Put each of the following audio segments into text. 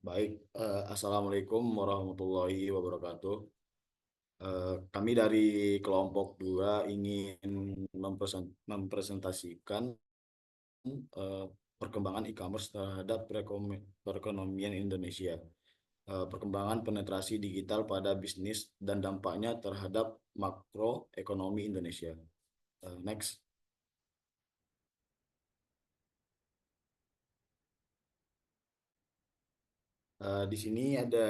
Baik, Assalamualaikum warahmatullahi wabarakatuh. Kami dari kelompok 2 ingin mempresentasikan eh, perkembangan e-commerce terhadap perekonomian Indonesia, perkembangan penetrasi digital pada bisnis dan dampaknya terhadap makroekonomi Indonesia. Next. Di sini ada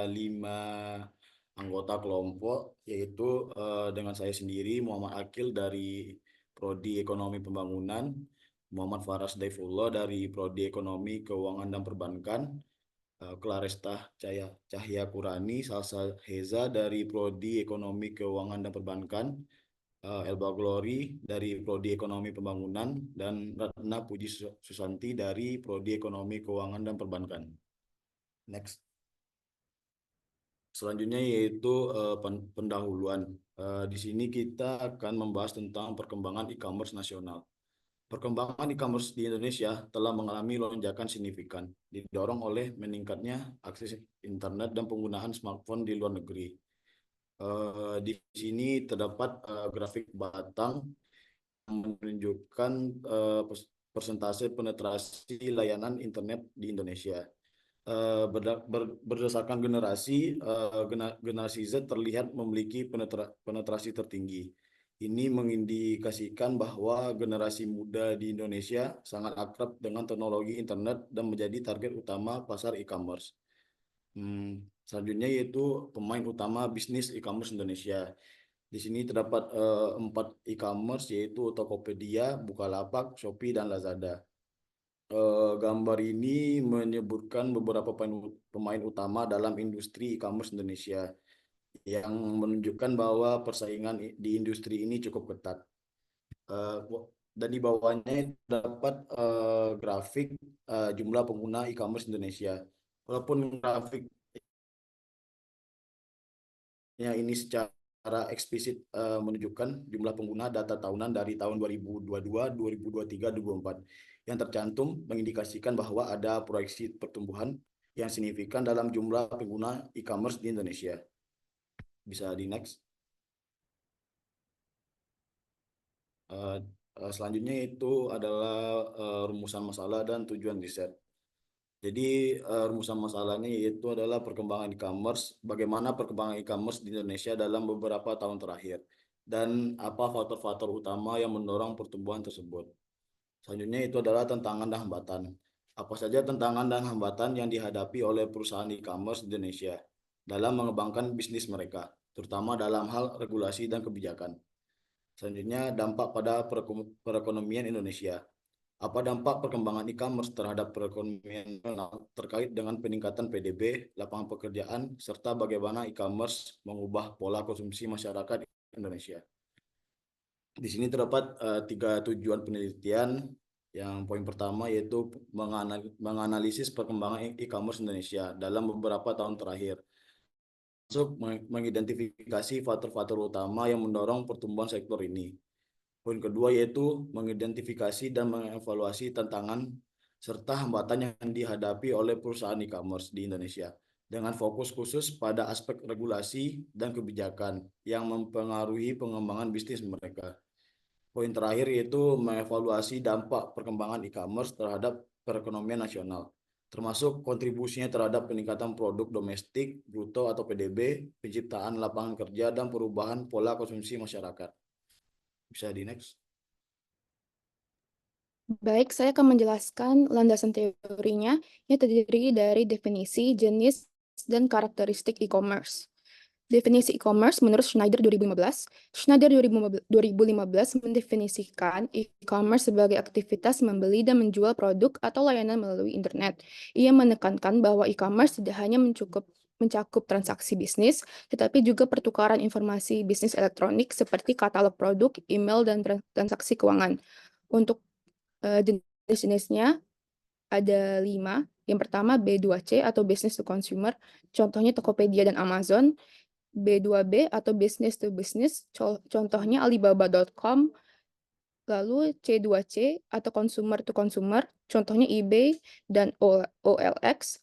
5 anggota kelompok, yaitu dengan saya sendiri, Muhammad Akil dari Prodi Ekonomi Pembangunan, Muhammad Faras Daifullah dari Prodi Ekonomi Keuangan dan Perbankan, Claresta Cahya Kurani, Salsa Heza dari Prodi Ekonomi Keuangan dan Perbankan, Elba Glory dari Prodi Ekonomi Pembangunan, dan Ratna Puji Susanti dari Prodi Ekonomi Keuangan dan Perbankan. Next. Selanjutnya yaitu pendahuluan. Di sini kita akan membahas tentang perkembangan e-commerce nasional. Perkembangan e-commerce di Indonesia telah mengalami lonjakan signifikan, didorong oleh meningkatnya akses internet dan penggunaan smartphone di luar negeri. Di sini terdapat grafik batang yang menunjukkan persentase penetrasi layanan internet di Indonesia. Berdasarkan generasi, generasi Z terlihat memiliki penetrasi tertinggi. Ini mengindikasikan bahwa generasi muda di Indonesia sangat akrab dengan teknologi internet dan menjadi target utama pasar e-commerce. Selanjutnya yaitu pemain utama bisnis e-commerce Indonesia. Di sini terdapat 4 e-commerce, yaitu Tokopedia, Bukalapak, Shopee, dan Lazada. Gambar ini menyebutkan beberapa pemain utama dalam industri e-commerce Indonesia yang menunjukkan bahwa persaingan di industri ini cukup ketat. Dan di bawahnya dapat grafik jumlah pengguna e-commerce Indonesia. Walaupun grafiknya ini secara eksplisit menunjukkan jumlah pengguna data tahunan dari tahun 2022, 2023, 2024 yang tercantum mengindikasikan bahwa ada proyeksi pertumbuhan yang signifikan dalam jumlah pengguna e-commerce di Indonesia. Bisa di next. Selanjutnya itu adalah rumusan masalah dan tujuan riset. Jadi rumusan masalahnya yaitu adalah perkembangan e-commerce, bagaimana perkembangan e-commerce di Indonesia dalam beberapa tahun terakhir, dan apa faktor-faktor utama yang mendorong pertumbuhan tersebut. Selanjutnya itu adalah tantangan dan hambatan. Apa saja tantangan dan hambatan yang dihadapi oleh perusahaan e-commerce di Indonesia dalam mengembangkan bisnis mereka, terutama dalam hal regulasi dan kebijakan. Selanjutnya, dampak pada perekonomian Indonesia. Apa dampak perkembangan e-commerce terhadap perekonomian terkait dengan peningkatan PDB, lapangan pekerjaan, serta bagaimana e-commerce mengubah pola konsumsi masyarakat Indonesia. Di sini terdapat 3 tujuan penelitian. Yang poin pertama yaitu menganalisis perkembangan e-commerce Indonesia dalam beberapa tahun terakhir, masuk mengidentifikasi faktor-faktor utama yang mendorong pertumbuhan sektor ini. Poin kedua yaitu mengidentifikasi dan mengevaluasi tantangan serta hambatan yang dihadapi oleh perusahaan e-commerce di Indonesia dengan fokus khusus pada aspek regulasi dan kebijakan yang mempengaruhi pengembangan bisnis mereka. Poin terakhir yaitu mengevaluasi dampak perkembangan e-commerce terhadap perekonomian nasional, termasuk kontribusinya terhadap peningkatan produk domestik bruto atau PDB, penciptaan lapangan kerja, dan perubahan pola konsumsi masyarakat. Bisa di next. Baik, saya akan menjelaskan landasan teorinya yang terdiri dari definisi, jenis, dan karakteristik e-commerce. Definisi e-commerce menurut Schneider 2015. Schneider 2015 mendefinisikan e-commerce sebagai aktivitas membeli dan menjual produk atau layanan melalui internet. Ia menekankan bahwa e-commerce tidak hanya mencakup transaksi bisnis, tetapi juga pertukaran informasi bisnis elektronik seperti katalog produk, email, dan transaksi keuangan. Untuk jenis-jenisnya ada 5. Yang pertama B2C atau business to consumer, contohnya Tokopedia dan Amazon. B2B atau business to business, contohnya Alibaba.com. Lalu C2C atau consumer to consumer, contohnya eBay dan OLX.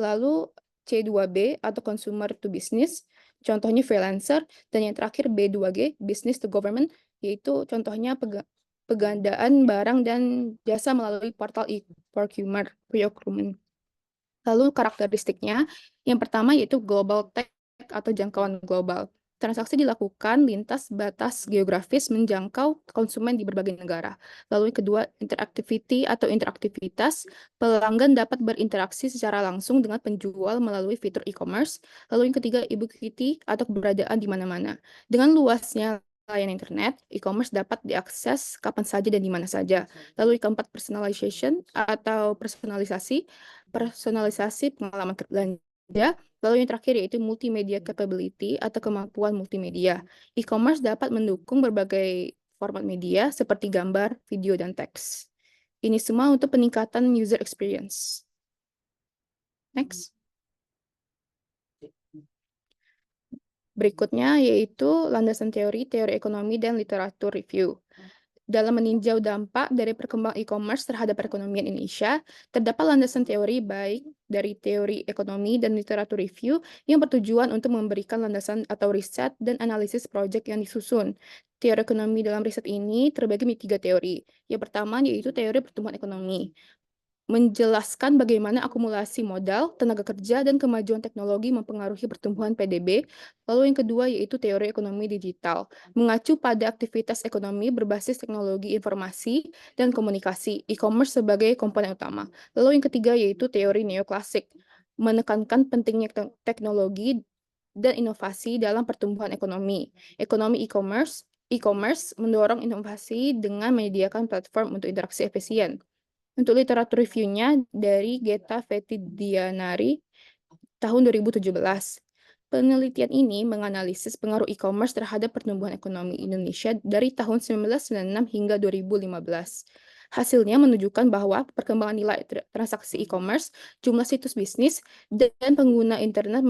Lalu C2B atau consumer to business, contohnya freelancer, dan yang terakhir B2G, business to government, yaitu contohnya penggandaan barang dan jasa melalui portal e-procurement. Lalu karakteristiknya, yang pertama yaitu global tech atau jangkauan global. Transaksi dilakukan lintas batas geografis menjangkau konsumen di berbagai negara. Lalu yang kedua, interactivity atau interaktivitas. Pelanggan dapat berinteraksi secara langsung dengan penjual melalui fitur e-commerce. Lalu yang ketiga, ubiquity atau keberadaan di mana-mana. Dengan luasnya layanan internet, e-commerce dapat diakses kapan saja dan di mana saja. Lalu yang keempat, personalization atau personalisasi pengalaman belanja. Lalu yang terakhir yaitu multimedia capability atau kemampuan multimedia. E-commerce dapat mendukung berbagai format media seperti gambar, video, dan teks. Ini semua untuk peningkatan user experience. Next. Berikutnya yaitu landasan teori ekonomi, dan literatur review. Dalam meninjau dampak dari perkembangan e-commerce terhadap perekonomian Indonesia, terdapat landasan teori baik dari teori ekonomi dan literatur review yang bertujuan untuk memberikan landasan atau riset dan analisis proyek yang disusun. Teori ekonomi dalam riset ini terbagi menjadi 3 teori. Yang pertama yaitu teori pertumbuhan ekonomi, menjelaskan bagaimana akumulasi modal, tenaga kerja, dan kemajuan teknologi mempengaruhi pertumbuhan PDB. Lalu yang kedua yaitu teori ekonomi digital, mengacu pada aktivitas ekonomi berbasis teknologi informasi dan komunikasi, e-commerce sebagai komponen utama. Lalu yang ketiga yaitu teori neoklasik, menekankan pentingnya teknologi dan inovasi dalam pertumbuhan ekonomi. Ekonomi e-commerce mendorong inovasi dengan menyediakan platform untuk interaksi efisien. Untuk literatur reviewnya dari Geta Fetidianari tahun 2017. Penelitian ini menganalisis pengaruh e-commerce terhadap pertumbuhan ekonomi Indonesia dari tahun 1996 hingga 2015. Hasilnya menunjukkan bahwa perkembangan nilai transaksi e-commerce, jumlah situs bisnis, dan pengguna internet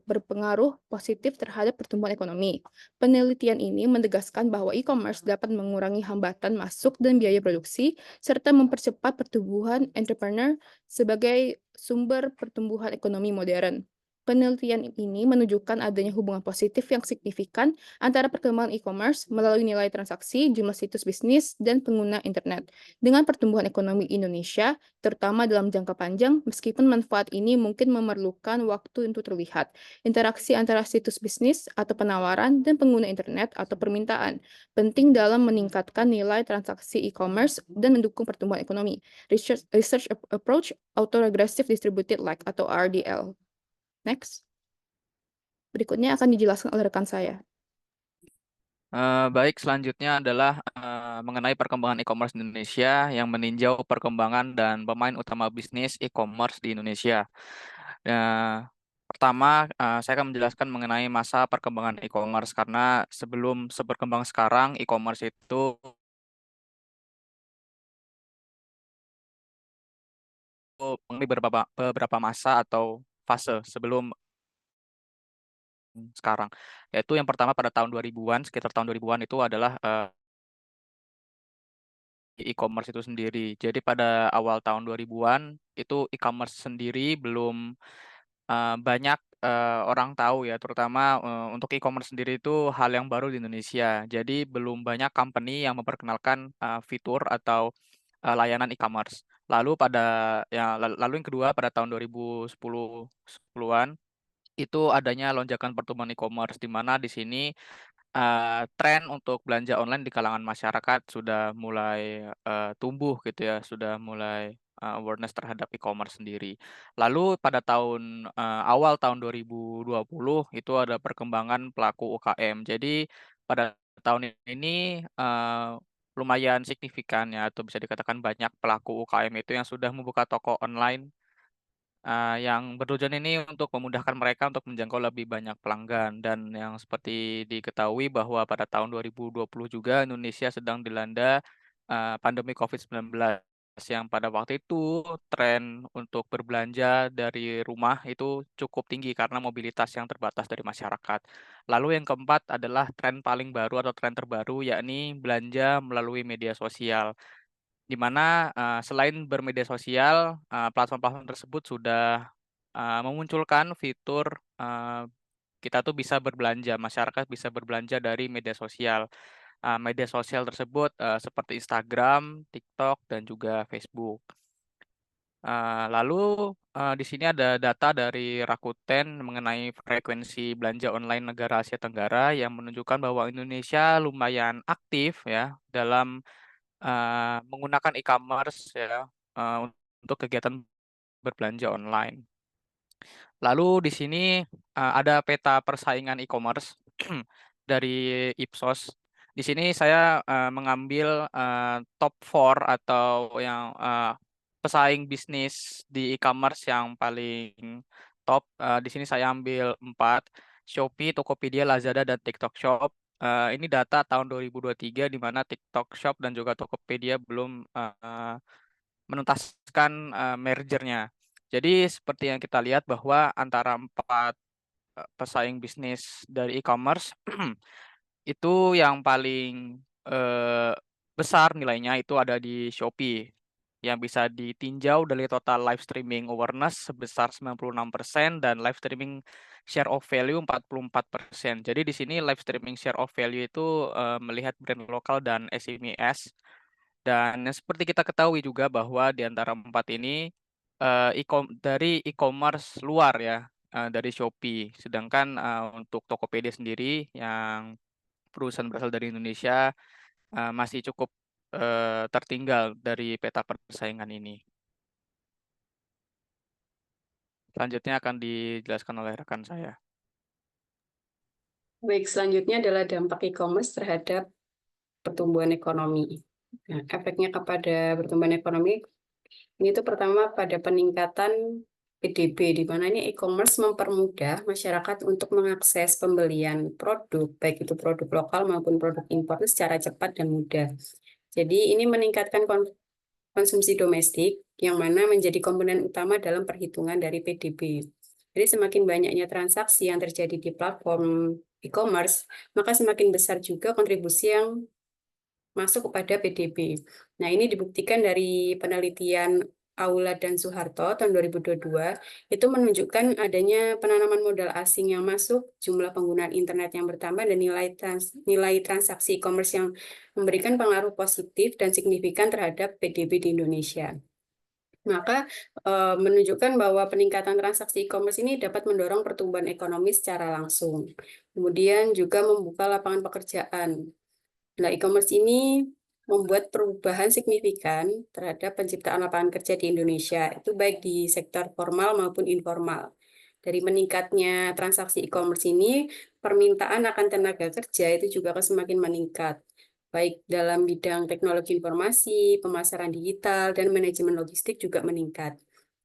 berpengaruh positif terhadap pertumbuhan ekonomi. Penelitian ini menegaskan bahwa e-commerce dapat mengurangi hambatan masuk dan biaya produksi, serta mempercepat pertumbuhan entrepreneur sebagai sumber pertumbuhan ekonomi modern. Penelitian ini menunjukkan adanya hubungan positif yang signifikan antara perkembangan e-commerce melalui nilai transaksi, jumlah situs bisnis, dan pengguna internet dengan pertumbuhan ekonomi Indonesia, terutama dalam jangka panjang, meskipun manfaat ini mungkin memerlukan waktu untuk terlihat. Interaksi antara situs bisnis atau penawaran dan pengguna internet atau permintaan penting dalam meningkatkan nilai transaksi e-commerce dan mendukung pertumbuhan ekonomi. Research Approach Autoregressive Distributed Lag atau RDL. Next. Berikutnya akan dijelaskan oleh rekan saya. Baik, selanjutnya adalah mengenai perkembangan e-commerce di Indonesia yang meninjau perkembangan dan pemain utama bisnis e-commerce di Indonesia. Pertama, saya akan menjelaskan mengenai masa perkembangan e-commerce karena sebelum seberkembang sekarang, e-commerce itu mengalami beberapa masa atau fase sebelum sekarang. Yaitu yang pertama pada tahun 2000-an, sekitar tahun 2000-an itu adalah e-commerce itu sendiri. Jadi pada awal tahun 2000-an itu e-commerce sendiri belum banyak orang tahu ya, terutama untuk e-commerce sendiri itu hal yang baru di Indonesia. Jadi belum banyak company yang memperkenalkan fitur atau layanan e-commerce. Lalu yang kedua pada tahun 2010-an itu adanya lonjakan pertumbuhan e-commerce, di mana di sini tren untuk belanja online di kalangan masyarakat sudah mulai tumbuh gitu ya, sudah mulai awareness terhadap e-commerce sendiri. Lalu pada awal tahun 2020 itu ada perkembangan pelaku UKM. Jadi pada tahun ini lumayan signifikan ya, atau bisa dikatakan banyak pelaku UKM itu yang sudah membuka toko online yang bertujuan ini untuk memudahkan mereka untuk menjangkau lebih banyak pelanggan, dan yang seperti diketahui bahwa pada tahun 2020 juga Indonesia sedang dilanda pandemi COVID-19 yang pada waktu itu tren untuk berbelanja dari rumah itu cukup tinggi karena mobilitas yang terbatas dari masyarakat. Lalu yang keempat adalah tren paling baru atau tren terbaru, yakni belanja melalui media sosial. Di mana selain bermedia sosial, platform-platform tersebut sudah memunculkan fitur kita tuh bisa berbelanja, masyarakat bisa berbelanja dari media sosial. Media sosial tersebut seperti Instagram, TikTok, dan juga Facebook. Lalu di sini ada data dari Rakuten mengenai frekuensi belanja online negara Asia Tenggara yang menunjukkan bahwa Indonesia lumayan aktif ya dalam menggunakan e-commerce ya untuk kegiatan berbelanja online. Lalu di sini ada peta persaingan e-commerce dari Ipsos. Di sini saya mengambil top 4 atau yang pesaing bisnis di e-commerce yang paling top. Di sini saya ambil 4, Shopee, Tokopedia, Lazada, dan TikTok Shop. Ini data tahun 2023 di mana TikTok Shop dan juga Tokopedia belum menuntaskan mergernya. Jadi seperti yang kita lihat bahwa antara 4 pesaing bisnis dari e-commerce itu yang paling besar nilainya itu ada di Shopee, yang bisa ditinjau dari total live streaming awareness sebesar 96% dan live streaming share of value 44%. Jadi di sini live streaming share of value itu melihat brand lokal dan SMEs. Dan seperti kita ketahui juga bahwa di antara 4 ini dari e-commerce luar ya, dari Shopee. Sedangkan untuk Tokopedia sendiri yang perusahaan berasal dari Indonesia masih cukup tertinggal dari peta persaingan ini. Selanjutnya akan dijelaskan oleh rekan saya. Baik, selanjutnya adalah dampak e-commerce terhadap pertumbuhan ekonomi. Nah, efeknya kepada pertumbuhan ekonomi ini tuh pertama pada peningkatan PDB, di mana ini e-commerce mempermudah masyarakat untuk mengakses pembelian produk, baik itu produk lokal maupun produk impor secara cepat dan mudah. Jadi ini meningkatkan konsumsi domestik, yang mana menjadi komponen utama dalam perhitungan dari PDB. Jadi semakin banyaknya transaksi yang terjadi di platform e-commerce, maka semakin besar juga kontribusi yang masuk kepada PDB. Nah, ini dibuktikan dari penelitian Aula dan Soeharto tahun 2022, itu menunjukkan adanya penanaman modal asing yang masuk, jumlah penggunaan internet yang bertambah, dan nilai transaksi e-commerce yang memberikan pengaruh positif dan signifikan terhadap PDB di Indonesia. Maka menunjukkan bahwa peningkatan transaksi e-commerce ini dapat mendorong pertumbuhan ekonomi secara langsung. Kemudian juga membuka lapangan pekerjaan. Nah, e-commerce ini membuat perubahan signifikan terhadap penciptaan lapangan kerja di Indonesia, itu baik di sektor formal maupun informal. Dari meningkatnya transaksi e-commerce ini, permintaan akan tenaga kerja itu juga akan semakin meningkat, baik dalam bidang teknologi informasi, pemasaran digital, dan manajemen logistik juga meningkat.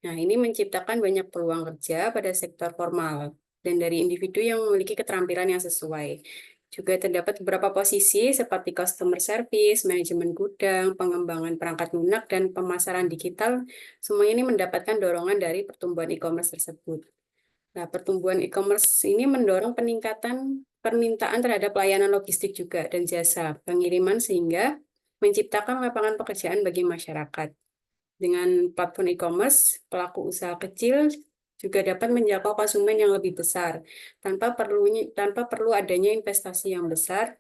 Nah, ini menciptakan banyak peluang kerja pada sektor formal dan dari individu yang memiliki keterampilan yang sesuai. Juga terdapat beberapa posisi seperti customer service, manajemen gudang, pengembangan perangkat lunak, dan pemasaran digital. Semuanya ini mendapatkan dorongan dari pertumbuhan e-commerce tersebut. Nah, pertumbuhan e-commerce ini mendorong peningkatan permintaan terhadap layanan logistik juga dan jasa pengiriman sehingga menciptakan lapangan pekerjaan bagi masyarakat. Dengan platform e-commerce, pelaku usaha kecil juga dapat menjangkau konsumen yang lebih besar tanpa perlu adanya investasi yang besar.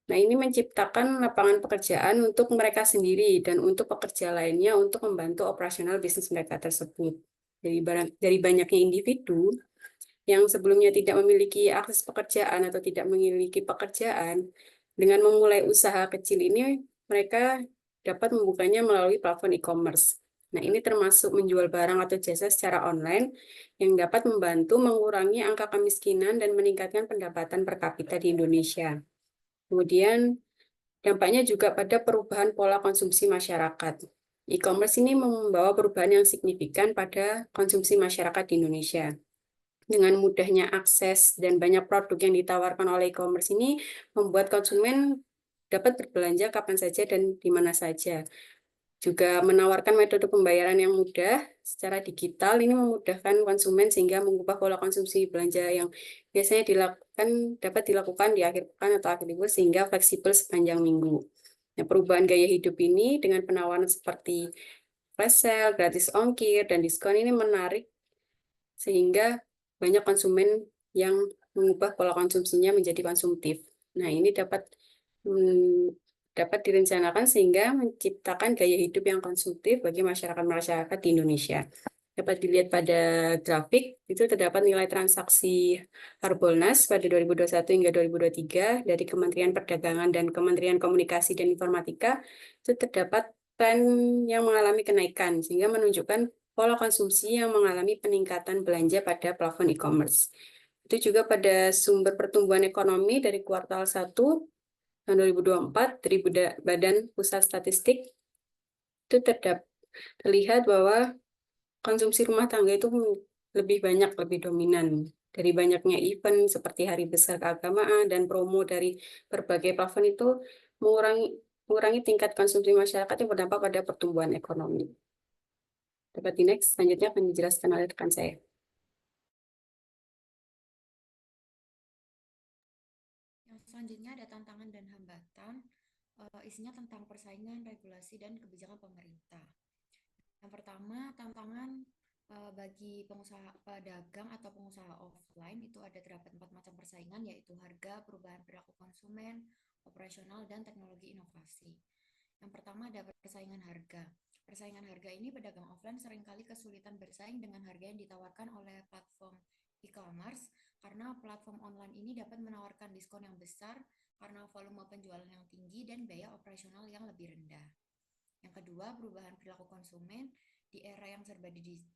Nah, ini menciptakan lapangan pekerjaan untuk mereka sendiri dan untuk pekerja lainnya untuk membantu operasional bisnis mereka tersebut. Dari banyaknya individu yang sebelumnya tidak memiliki akses pekerjaan atau tidak memiliki pekerjaan, dengan memulai usaha kecil ini, mereka dapat membukanya melalui platform e-commerce. Nah, ini termasuk menjual barang atau jasa secara online yang dapat membantu mengurangi angka kemiskinan dan meningkatkan pendapatan per kapita di Indonesia. Kemudian, dampaknya juga pada perubahan pola konsumsi masyarakat. E-commerce ini membawa perubahan yang signifikan pada konsumsi masyarakat di Indonesia. Dengan mudahnya akses dan banyak produk yang ditawarkan oleh e-commerce ini membuat konsumen dapat berbelanja kapan saja dan di mana saja. Juga menawarkan metode pembayaran yang mudah secara digital, ini memudahkan konsumen sehingga mengubah pola konsumsi belanja yang biasanya dapat dilakukan di akhir pekan atau akhir libur sehingga fleksibel sepanjang minggu. Nah, perubahan gaya hidup ini dengan penawaran seperti flash sale, gratis ongkir, dan diskon ini menarik sehingga banyak konsumen yang mengubah pola konsumsinya menjadi konsumtif. Nah, ini dapat direncanakan sehingga menciptakan gaya hidup yang konsumtif bagi masyarakat di Indonesia. Dapat dilihat pada grafik, itu terdapat nilai transaksi Harbolnas pada 2021 hingga 2023 dari Kementerian Perdagangan dan Kementerian Komunikasi dan Informatika, itu terdapat tren yang mengalami kenaikan, sehingga menunjukkan pola konsumsi yang mengalami peningkatan belanja pada platform e-commerce. Itu juga pada sumber pertumbuhan ekonomi dari kuartal 1 tahun 2024 dari Badan Pusat Statistik, itu terlihat bahwa konsumsi rumah tangga itu lebih banyak, lebih dominan. Dari banyaknya event seperti hari besar keagamaan dan promo dari berbagai platform itu mengurangi tingkat konsumsi masyarakat yang berdampak pada pertumbuhan ekonomi. Dapat di next, selanjutnya akan dijelaskan oleh rekan saya. Yang selanjutnya ada tantangan dan hambatan, isinya tentang persaingan, regulasi, dan kebijakan pemerintah. Yang pertama, tantangan bagi pengusaha pedagang atau pengusaha offline itu terdapat 4 macam persaingan, yaitu harga, perubahan perilaku konsumen, operasional, dan teknologi inovasi. Yang pertama ada persaingan harga. Persaingan harga ini pedagang offline seringkali kesulitan bersaing dengan harga yang ditawarkan oleh platform e-commerce karena platform online ini dapat menawarkan diskon yang besar karena volume penjualan yang tinggi dan biaya operasional yang lebih rendah. Yang kedua, perubahan perilaku konsumen. Di era yang serba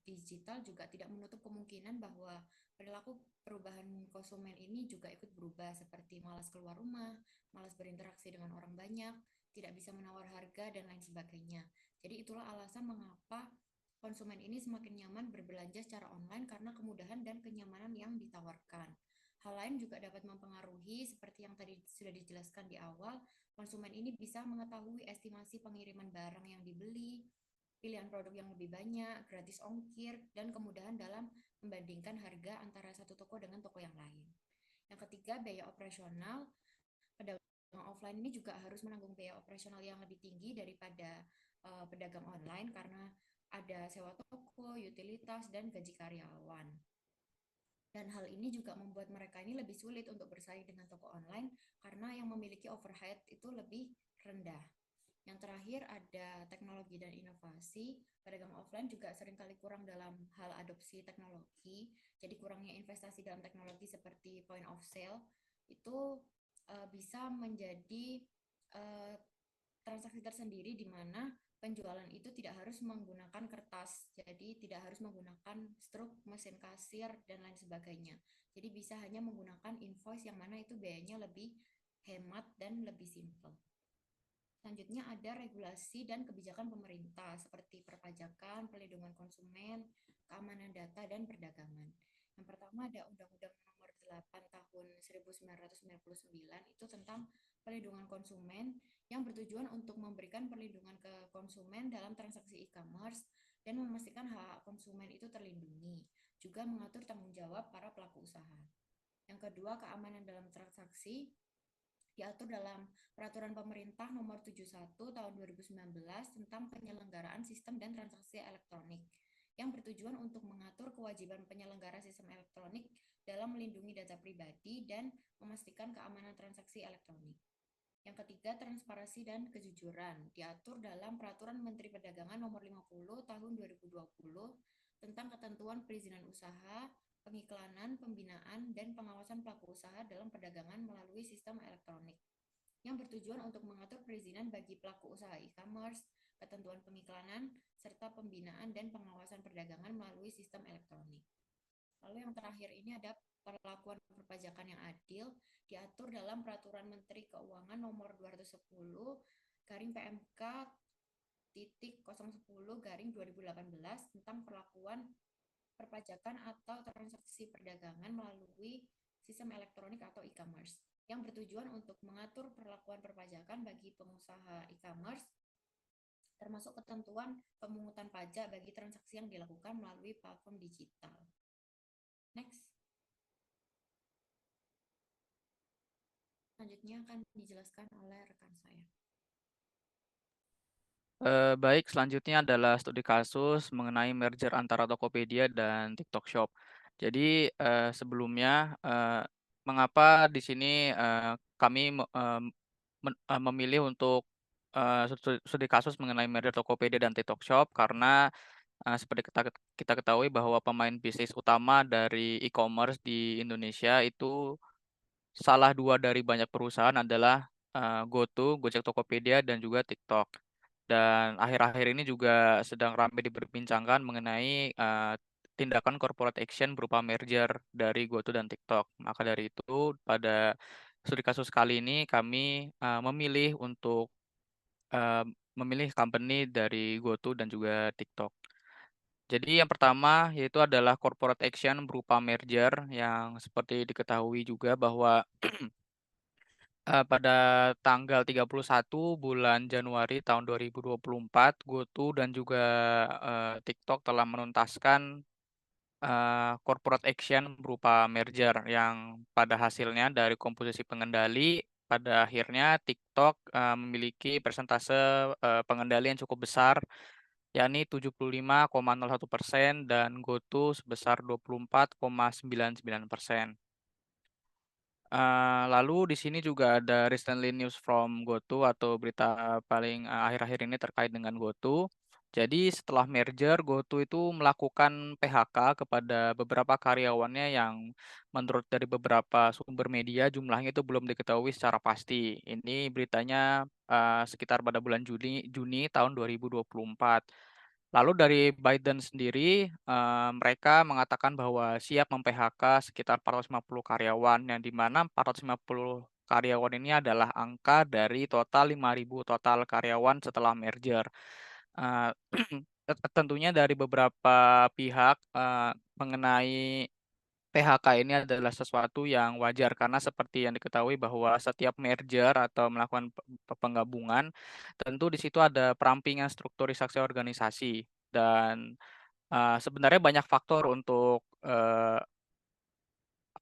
digital juga tidak menutup kemungkinan bahwa perilaku perubahan konsumen ini juga ikut berubah, seperti malas keluar rumah, malas berinteraksi dengan orang banyak, tidak bisa menawar harga, dan lain sebagainya. Jadi itulah alasan mengapa konsumen ini semakin nyaman berbelanja secara online karena kemudahan dan kenyamanan yang ditawarkan. Hal lain juga dapat mempengaruhi, seperti yang tadi sudah dijelaskan di awal, konsumen ini bisa mengetahui estimasi pengiriman barang yang dibeli, pilihan produk yang lebih banyak, gratis ongkir, dan kemudahan dalam membandingkan harga antara satu toko dengan toko yang lain. Yang ketiga, biaya operasional. Pedagang offline ini juga harus menanggung biaya operasional yang lebih tinggi daripada pedagang online karena ada sewa toko, utilitas, dan gaji karyawan. Dan hal ini juga membuat mereka ini lebih sulit untuk bersaing dengan toko online karena yang memiliki overhead itu lebih rendah. Yang terakhir ada teknologi dan inovasi. Pedagang offline juga seringkali kurang dalam hal adopsi teknologi. Jadi kurangnya investasi dalam teknologi seperti point of sale itu bisa menjadi transaksi tersendiri di mana penjualan itu tidak harus menggunakan kertas. Jadi tidak harus menggunakan struk, mesin kasir, dan lain sebagainya. Jadi bisa hanya menggunakan invoice yang mana itu biayanya lebih hemat dan lebih simpel. Selanjutnya ada regulasi dan kebijakan pemerintah seperti perpajakan, pelindungan konsumen, keamanan data, dan perdagangan. Yang pertama ada Undang-Undang Nomor 8 Tahun 1999 itu tentang pelindungan konsumen yang bertujuan untuk memberikan perlindungan ke konsumen dalam transaksi e-commerce dan memastikan hak konsumen itu terlindungi, juga mengatur tanggung jawab para pelaku usaha. Yang kedua, keamanan dalam transaksi diatur dalam Peraturan Pemerintah Nomor 71 Tahun 2019 tentang penyelenggaraan sistem dan transaksi elektronik yang bertujuan untuk mengatur kewajiban penyelenggara sistem elektronik dalam melindungi data pribadi dan memastikan keamanan transaksi elektronik. Yang ketiga, transparansi dan kejujuran diatur dalam Peraturan Menteri Perdagangan Nomor 50 Tahun 2020 tentang ketentuan perizinan usaha, pengiklanan, pembinaan, dan pengawasan pelaku usaha dalam perdagangan melalui sistem elektronik, yang bertujuan untuk mengatur perizinan bagi pelaku usaha e-commerce, ketentuan pengiklanan, serta pembinaan dan pengawasan perdagangan melalui sistem elektronik. Lalu yang terakhir ini ada perlakuan perpajakan yang adil, diatur dalam Peraturan Menteri Keuangan Nomor 210 garing PMK titik 010 garing 2018 tentang perlakuan perpajakan atau transaksi perdagangan melalui sistem elektronik atau e-commerce yang bertujuan untuk mengatur perlakuan perpajakan bagi pengusaha e-commerce termasuk ketentuan pemungutan pajak bagi transaksi yang dilakukan melalui platform digital. Next. Selanjutnya akan dijelaskan oleh rekan saya. Baik, selanjutnya adalah studi kasus mengenai merger antara Tokopedia dan TikTok Shop. Jadi, sebelumnya, mengapa di sini, kami memilih untuk, studi kasus mengenai merger Tokopedia dan TikTok Shop karena, seperti kita ketahui bahwa pemain bisnis utama dari e-commerce di Indonesia itu salah 2 dari banyak perusahaan adalah, GoTo, Gojek Tokopedia, dan juga TikTok. Dan akhir-akhir ini juga sedang ramai diperbincangkan mengenai, tindakan corporate action berupa merger dari GoTo dan TikTok. Maka dari itu pada studi kasus kali ini kami, memilih company dari GoTo dan juga TikTok. Jadi yang pertama yaitu adalah corporate action berupa merger yang seperti diketahui juga bahwa pada tanggal 31 bulan Januari tahun 2024, GoTo dan juga, TikTok telah menuntaskan, corporate action berupa merger yang pada hasilnya dari komposisi pengendali, pada akhirnya TikTok, memiliki persentase, pengendali yang cukup besar, yakni 75,01% dan GoTo sebesar 24,99%. Lalu di sini juga ada recently news from GoTo atau berita paling, akhir-akhir ini terkait dengan GoTo. Jadi setelah merger, GoTo itu melakukan PHK kepada beberapa karyawannya yang menurut dari beberapa sumber media jumlahnya itu belum diketahui secara pasti. Ini beritanya, sekitar pada bulan Juni tahun 2024. Lalu dari Biden sendiri, mereka mengatakan bahwa siap mem-PHK sekitar 450 karyawan, yang di mana 450 karyawan ini adalah angka dari total 5.000 total karyawan setelah merger. Eee, tentunya dari beberapa pihak, mengenai PHK ini adalah sesuatu yang wajar karena seperti yang diketahui bahwa setiap merger atau melakukan penggabungan, tentu di situ ada perampingan strukturisasi organisasi dan, sebenarnya banyak faktor untuk,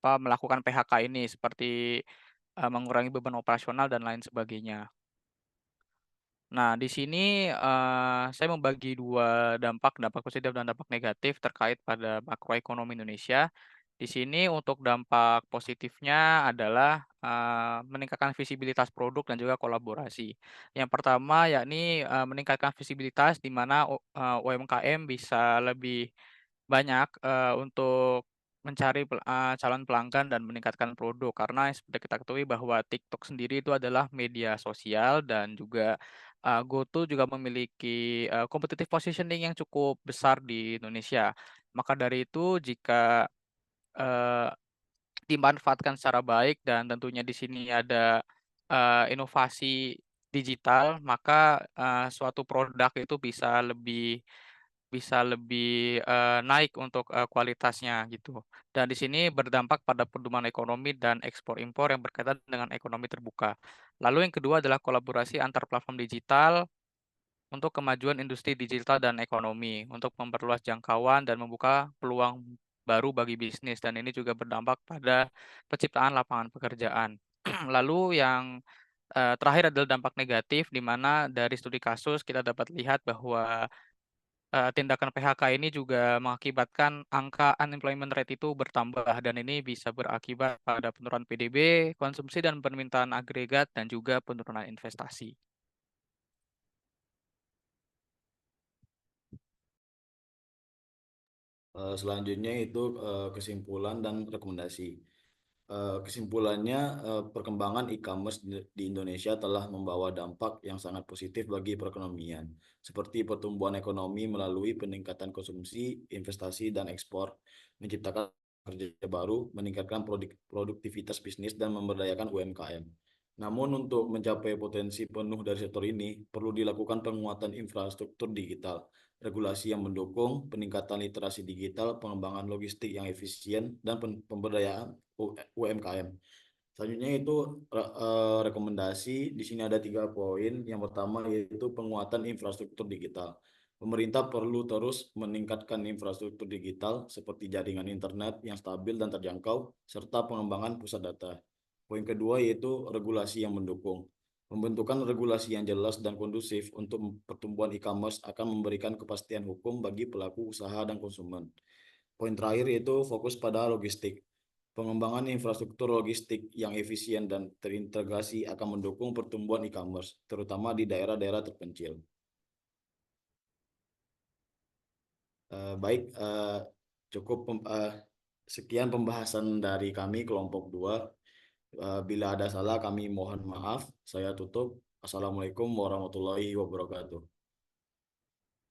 melakukan PHK ini seperti, mengurangi beban operasional dan lain sebagainya. Nah, di sini, saya membagi 2 dampak, dampak positif dan dampak negatif terkait pada makroekonomi Indonesia. Di sini untuk dampak positifnya adalah, meningkatkan visibilitas produk dan juga kolaborasi. Yang pertama yakni, meningkatkan visibilitas di mana UMKM bisa lebih banyak, untuk mencari calon pelanggan dan meningkatkan produk. Karena seperti kita ketahui bahwa TikTok sendiri itu adalah media sosial dan juga, GoTo juga memiliki, competitive positioning yang cukup besar di Indonesia. Maka dari itu jika, eee, dimanfaatkan secara baik dan tentunya di sini ada, inovasi digital, maka, suatu produk itu bisa lebih, naik untuk, kualitasnya gitu. Dan di sini berdampak pada pertumbuhan ekonomi dan ekspor impor yang berkaitan dengan ekonomi terbuka. Lalu yang kedua adalah kolaborasi antar platform digital untuk kemajuan industri digital dan ekonomi, untuk memperluas jangkauan dan membuka peluang baru bagi bisnis dan ini juga berdampak pada penciptaan lapangan pekerjaan. Lalu yang, terakhir adalah dampak negatif di mana dari studi kasus kita dapat lihat bahwa tindakan PHK ini juga mengakibatkan angka unemployment rate itu bertambah dan ini bisa berakibat pada penurunan PDB, konsumsi dan permintaan agregat dan juga penurunan investasi. Selanjutnya itu kesimpulan dan rekomendasi. Kesimpulannya, perkembangan e-commerce di Indonesia telah membawa dampak yang sangat positif bagi perekonomian, seperti pertumbuhan ekonomi melalui peningkatan konsumsi, investasi, dan ekspor, menciptakan kerja baru, meningkatkan produktivitas bisnis, dan memberdayakan UMKM. Namun untuk mencapai potensi penuh dari sektor ini, perlu dilakukan penguatan infrastruktur digital, regulasi yang mendukung, peningkatan literasi digital, pengembangan logistik yang efisien, dan pemberdayaan UMKM. Selanjutnya itu rekomendasi. Di sini ada 3 poin. Yang pertama yaitu penguatan infrastruktur digital. Pemerintah perlu terus meningkatkan infrastruktur digital seperti jaringan internet yang stabil dan terjangkau, serta pengembangan pusat data. Poin kedua yaitu regulasi yang mendukung. Pembentukan regulasi yang jelas dan kondusif untuk pertumbuhan e-commerce akan memberikan kepastian hukum bagi pelaku usaha dan konsumen. Poin terakhir yaitu fokus pada logistik. Pengembangan infrastruktur logistik yang efisien dan terintegrasi akan mendukung pertumbuhan e-commerce, terutama di daerah-daerah terpencil. Baik, cukup sekian pembahasan dari kami kelompok 2. Bila ada salah kami mohon maaf. Saya tutup. Assalamualaikum warahmatullahi wabarakatuh.